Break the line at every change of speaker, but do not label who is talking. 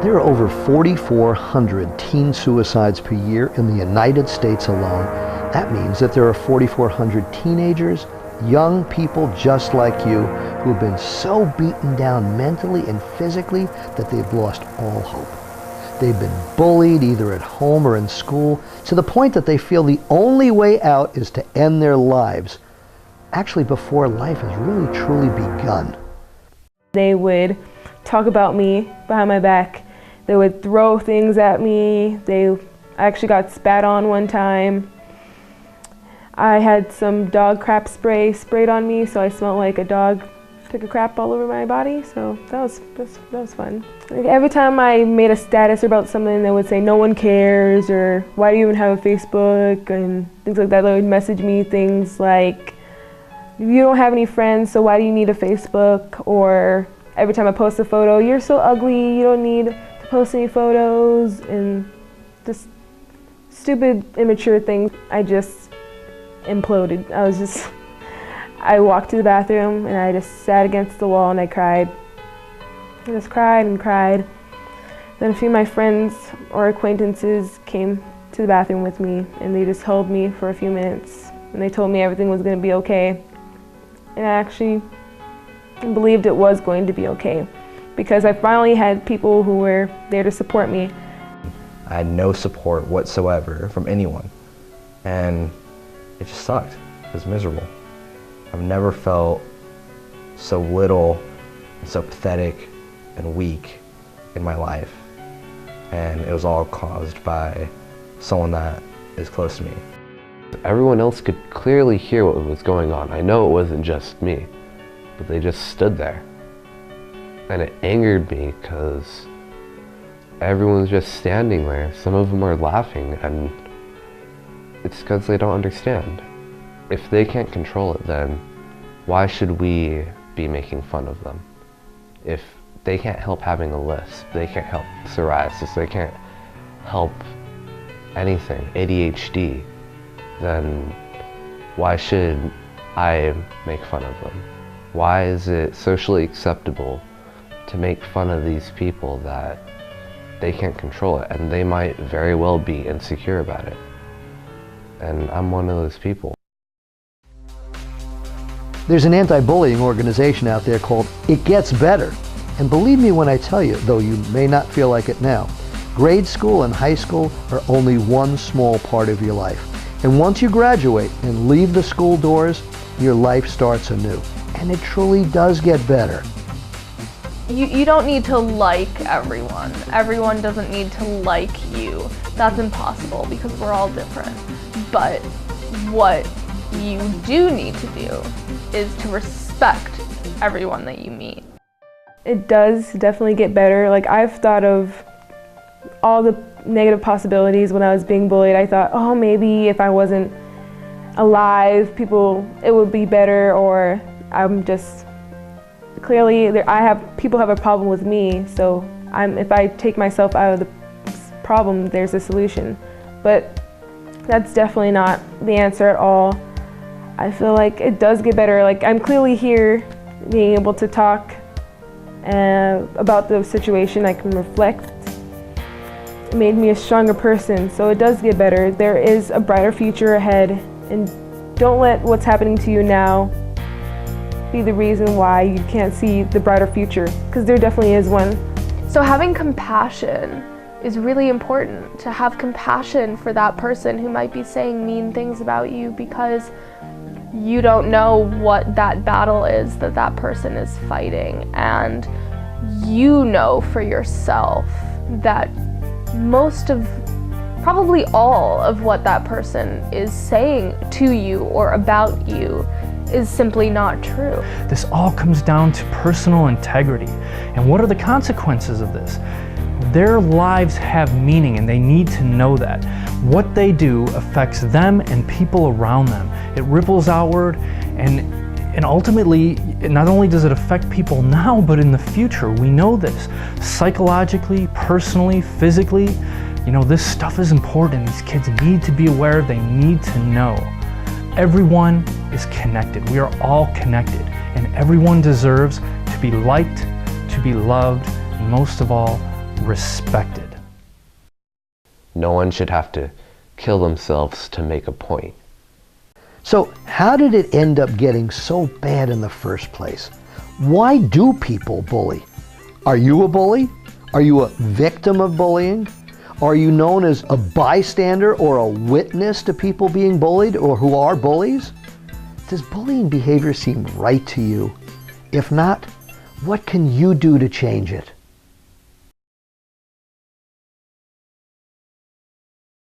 There are over 4,400 teen suicides per year in the United States alone. That means that there are 4,400 teenagers, young people just like you, who have been so beaten down mentally and physically that they've lost all hope. They've been bullied either at home or in school to the point that they feel the only way out is to end their lives, actually before life has really truly begun.
They would talk about me behind my back. They would throw things at me. I actually got spat on one time. I had some dog crap spray sprayed on me, so I smelled like a dog took a crap all over my body, so that was fun. Like every time I made a status about something, they would say, "No one cares," or "Why do you even have a Facebook?" and things like that. They would message me things like, "You don't have any friends, so why do you need a Facebook?" Or every time I post a photo, "You're so ugly, you don't need to post any photos," and just stupid, immature things. I just imploded. I walked to the bathroom and I just sat against the wall and I cried. I just cried and cried. Then a few of my friends or acquaintances came to the bathroom with me and they just held me for a few minutes and they told me everything was going to be okay. And I actually believed it was going to be okay because I finally had people who were there to support me.
I had no support whatsoever from anyone and it just sucked. It was miserable. I've never felt so little and so pathetic and weak in my life. And it was all caused by someone that is close to me.
Everyone else could clearly hear what was going on. I know it wasn't just me, but they just stood there. And it angered me because everyone's just standing there. Some of them are laughing, and it's because they don't understand. If they can't control it, then why should we be making fun of them? If they can't help having a lisp, they can't help psoriasis, they can't help anything, ADHD, then why should I make fun of them? Why is it socially acceptable to make fun of these people that they can't control it, and they might very well be insecure about it? And I'm one of those people.
There's an anti-bullying organization out there called It Gets Better. And believe me when I tell you, though you may not feel like it now, grade school and high school are only one small part of your life. And once you graduate and leave the school doors, your life starts anew. And it truly does get better.
You don't need to like everyone. Everyone doesn't need to like you. That's impossible because we're all different. But what you do need to do is to respect everyone that you meet.
It does definitely get better. Like I've thought of all the negative possibilities when I was being bullied. I thought, oh, maybe if I wasn't alive, it would be better, or I'm just clearly people have a problem with me. So if I take myself out of the problem, there's a solution. But that's definitely not the answer at all. I feel like it does get better. Like I'm clearly here, being able to talk about the situation. I can reflect. It made me a stronger person, so it does get better. There is a brighter future ahead, and don't let what's happening to you now be the reason why you can't see the brighter future, because there definitely is one.
So having compassion is really important. To have compassion for that person who might be saying mean things about you, because you don't know what that battle is that that person is fighting, and you know for yourself that probably all of what that person is saying to you or about you is simply not true.
This all comes down to personal integrity. And what are the consequences of this? Their lives have meaning, and they need to know that. What they do affects them and people around them. It ripples outward, and ultimately, not only does it affect people now, but in the future. We know this. Psychologically, personally, physically, this stuff is important. These kids need to be aware, they need to know. Everyone is connected. We are all connected, and everyone deserves to be liked, to be loved, and most of all, respected.
No one should have to kill themselves to make a point.
So how did it end up getting so bad in the first place? Why do people bully? Are you a bully? Are you a victim of bullying? Are you known as a bystander or a witness to people being bullied or who are bullies? Does bullying behavior seem right to you? If not, what can you do to change it?